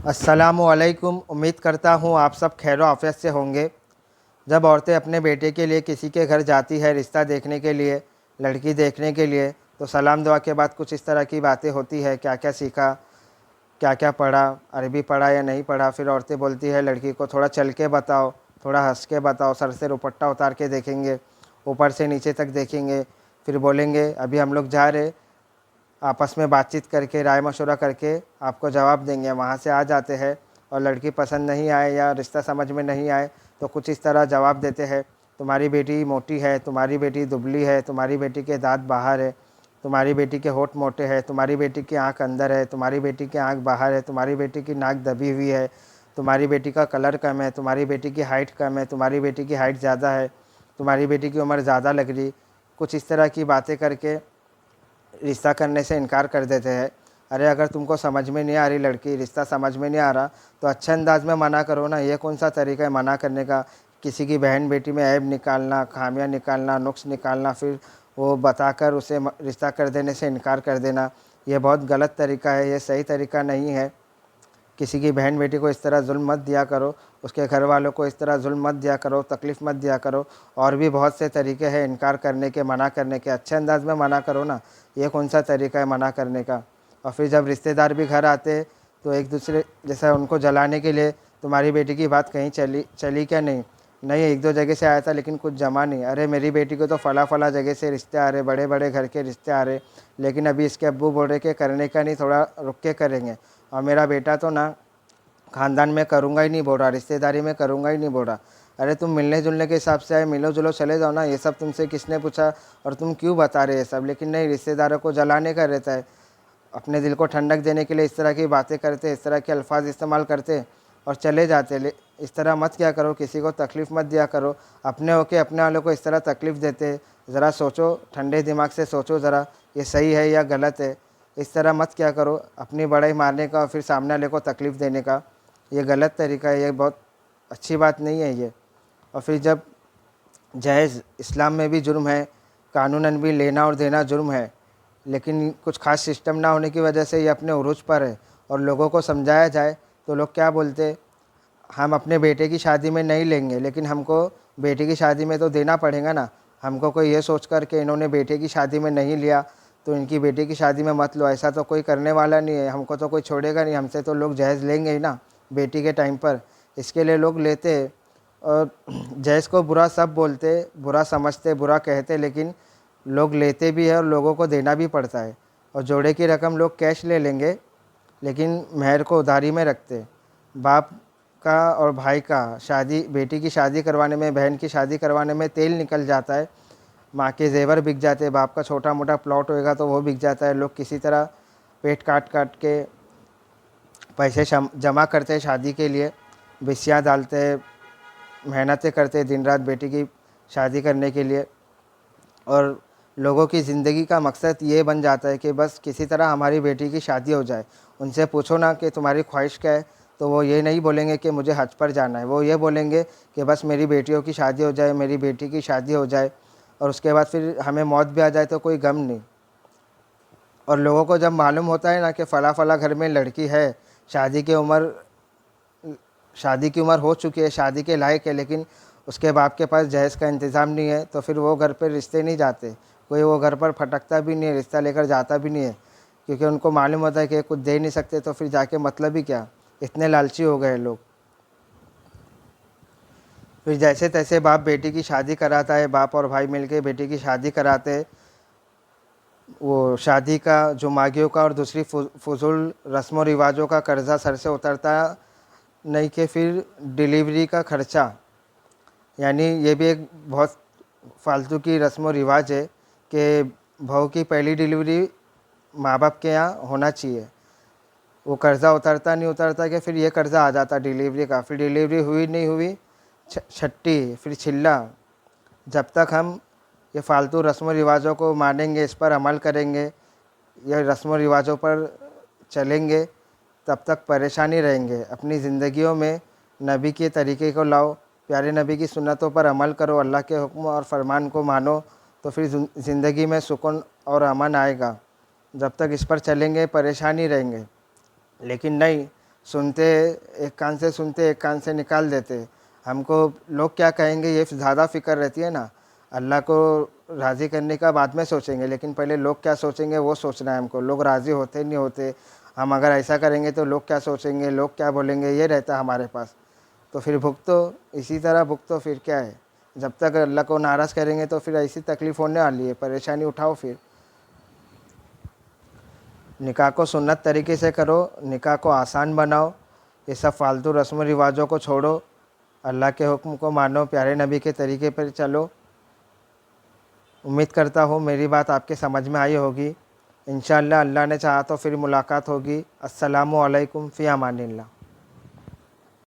अस्सलामुअलैकुम। उम्मीद करता हूँ आप सब खैर आफियत से होंगे। जब औरतें अपने बेटे के लिए किसी के घर जाती है रिश्ता देखने के लिए, लड़की देखने के लिए, तो सलाम दुआ के बाद कुछ इस तरह की बातें होती है, क्या क्या सीखा, क्या क्या पढ़ा, अरबी पढ़ा या नहीं पढ़ा। फिर औरतें बोलती है लड़की को थोड़ा चल के बताओ, थोड़ा हंस के बताओ, सर से दुपट्टा उतार के देखेंगे, ऊपर से नीचे तक देखेंगे, फिर बोलेंगे अभी हम लोग जा रहे, आपस में बातचीत करके राय मशवरा करके आपको जवाब देंगे। वहाँ से आ जाते हैं और लड़की पसंद नहीं आए या रिश्ता समझ में नहीं आए तो कुछ इस तरह जवाब देते हैं, तुम्हारी बेटी मोटी है, तुम्हारी बेटी दुबली है, तुम्हारी बेटी के दांत बाहर है, तुम्हारी बेटी के होठ मोटे हैं, तुम्हारी बेटी की आंख अंदर है, तुम्हारी बेटी की आंख बाहर है, तुम्हारी बेटी की नाक दबी हुई है, तुम्हारी बेटी का कलर कम है, तुम्हारी बेटी की हाइट कम है, तुम्हारी बेटी की हाइट ज़्यादा है, तुम्हारी बेटी की उम्र ज़्यादा लग रही। कुछ इस तरह की बातें करके रिश्ता करने से इनकार कर देते हैं। अरे अगर तुमको समझ में नहीं आ रही लड़की, रिश्ता समझ में नहीं आ रहा तो अच्छे अंदाज में मना करो ना। ये कौन सा तरीका है मना करने का? किसी की बहन बेटी में ऐब निकालना, खामियां निकालना, नुक्स निकालना, फिर वो बताकर उसे रिश्ता कर देने से इनकार कर देना, ये बहुत गलत तरीका है, ये सही तरीका नहीं है। किसी की बहन बेटी को इस तरह जुल्म मत दिया करो, उसके घर वालों को इस तरह जुल्म मत दिया करो, तकलीफ़ मत दिया करो। और भी बहुत से तरीके हैं इनकार करने के, मना करने के। अच्छे अंदाज में मना करो ना, ये कौन सा तरीका है मना करने का? और फिर जब रिश्तेदार भी घर आते तो एक दूसरे जैसा उनको जलाने के लिए, तुम्हारी बेटी की बात कहीं चली चली क्या? नहीं नहीं, एक दो जगह से आया था लेकिन कुछ जमा नहीं। अरे मेरी बेटी को तो फ़ला फ़ला जगह से रिश्ते आ रहे, बड़े बड़े घर के रिश्ते आ रहे, लेकिन अभी इसके अब्बू बोल रहे कि करने का नहीं, थोड़ा रुक के करेंगे। और मेरा बेटा तो ना ख़ानदान में करूँगा ही नहीं बोल रहा, रिश्तेदारी में करूँगा ही नहीं बोल रहा। अरे तुम मिलने जुलने के हिसाब से आए, मिलो जुलो चले जाओ ना। ये सब तुमसे किसने पूछा और तुम क्यों बता रहे ये सब? लेकिन नहीं, रिश्तेदारों को जलाने का रहता है। अपने दिल को ठंडक देने के लिए इस तरह की बातें करते, इस तरह के अल्फाज इस्तेमाल करते और चले जाते। इस तरह मत किया करो, किसी को तकलीफ़ मत दिया करो। अपने होके अपने वालों को इस तरह तकलीफ़ देते, ज़रा सोचो, ठंडे दिमाग से सोचो ज़रा, ये सही है या गलत है। इस तरह मत क्या करो, अपनी बड़ाई मारने का और फिर सामने वाले को तकलीफ़ देने का, ये गलत तरीका है, ये बहुत अच्छी बात नहीं है ये। और फिर जब जहेज़ इस्लाम में भी जुर्म है, कानूनन भी लेना और देना जुर्म है, लेकिन कुछ ख़ास सिस्टम ना होने की वजह से ये अपने उरूज पर है। और लोगों को समझाया जाए तो लोग क्या बोलते, हम अपने बेटे की शादी में नहीं लेंगे, लेकिन हमको बेटे की शादी में तो देना पड़ेगा ना। हमको कोई ये सोच कर के इन्होंने बेटे की शादी में नहीं लिया तो इनकी बेटे की शादी में मत लो, ऐसा तो कोई करने वाला नहीं है। हमको तो कोई छोड़ेगा नहीं, हमसे तो लोग जहेज़ लेंगे ही ना बेटी के टाइम पर। इसके लिए लोग लेते हैं। और जहेज़ को बुरा सब बोलते, बुरा समझते, बुरा कहते, लेकिन लोग लेते भी है और लोगों को देना भी पड़ता है। और जोड़े की रकम लोग कैश ले लेंगे, लेकिन मेहर को उधारी में रखते। बाप का और भाई का शादी, बेटी की शादी करवाने में, बहन की शादी करवाने में तेल निकल जाता है। माँ के जेवर बिक जाते, बाप का छोटा मोटा प्लॉट होएगा तो वो बिक जाता है। लोग किसी तरह पेट काट काट के पैसे जमा करते हैं शादी के लिए, बिस्या डालते हैं, मेहनतें करते हैं दिन रात बेटी की शादी करने के लिए। और लोगों की ज़िंदगी का मकसद ये बन जाता है कि बस किसी तरह हमारी बेटी की शादी हो जाए। उनसे पूछो ना कि तुम्हारी ख्वाहिश क्या है, तो वो ये नहीं बोलेंगे कि मुझे हज पर जाना है, वो ये बोलेंगे कि बस मेरी बेटियों की शादी हो जाए, मेरी बेटी की शादी हो जाए। और उसके बाद फिर हमें मौत भी आ जाए तो कोई गम नहीं। और लोगों को जब मालूम होता है ना कि फ़ला फ़ला घर में लड़की है, शादी की उम्र शादी की उम्र हो चुकी है, शादी के लायक है, लेकिन उसके बाप के पास जहेज़ का इंतज़ाम नहीं है, तो फिर वो घर पर रिश्ते नहीं जाते। कोई वो घर पर फटकता भी नहीं है, रिश्ता लेकर जाता भी नहीं है, क्योंकि उनको मालूम होता है कि कुछ दे नहीं सकते तो फिर जाके मतलब ही क्या। इतने लालची हो गए लोग। फिर जैसे तैसे बाप बेटी की शादी कराता है, बाप और भाई मिलके बेटी की शादी कराते हैं। वो शादी का, जो मांगियों का और दूसरी फजूल रस्म व रिवाजों का कर्जा सर से उतरता नहीं कि फिर डिलीवरी का खर्चा, यानी ये भी एक बहुत फालतू की रस्म व रिवाज है कि बहू की पहली डिलीवरी माँ बाप के यहाँ होना चाहिए। वो कर्ज़ा उतरता नहीं उतरता कि फिर ये कर्ज़ा आ जाता डिलीवरी का, फिर डिलीवरी हुई नहीं हुई, छट्टी, फिर छिल्ला। जब तक हम ये फालतू रस्म व रिवाजों को मानेंगे, इस पर अमल करेंगे, ये रस्म व रिवाजों पर चलेंगे, तब तक परेशानी रहेंगे। अपनी ज़िंदगियों में नबी के तरीक़े को लाओ, प्यारे नबी की सुन्नतों पर अमल करो, अल्लाह के हुक्म और फरमान को मानो, तो फिर ज़िंदगी में सुकून और अमन आएगा। जब तक इस पर चलेंगे परेशानी रहेंगे। लेकिन नहीं, सुनते, एक कान से सुनते एक कान से निकाल देते। हमको लोग क्या कहेंगे ये ज़्यादा फ़िक्र रहती है ना। अल्लाह को राज़ी करने का बाद में सोचेंगे, लेकिन पहले लोग क्या सोचेंगे वो सोचना है हमको। लोग राज़ी होते नहीं होते, हम अगर ऐसा करेंगे तो लोग क्या सोचेंगे, लोग क्या बोलेंगे, ये रहता है हमारे पास। तो फिर भुगतो, इसी तरह भुगतो, फिर क्या है। जब तक अल्लाह को नाराज़ करेंगे तो फिर ऐसी तकलीफ़ होने वाली है, परेशानी उठाओ। फिर निकाह को सुन्नत तरीके से करो, निकाह को आसान बनाओ, ये सब फालतू रस्म रिवाजों को छोड़ो, अल्लाह के हुक्म को मानो, प्यारे नबी के तरीके पर चलो। उम्मीद करता हूँ मेरी बात आपके समझ में आई होगी। इंशाअल्लाह अल्लाह ने चाहा तो फिर मुलाकात होगी। अस्सलामु अलैकुम फ़ी अमानिल्लाह।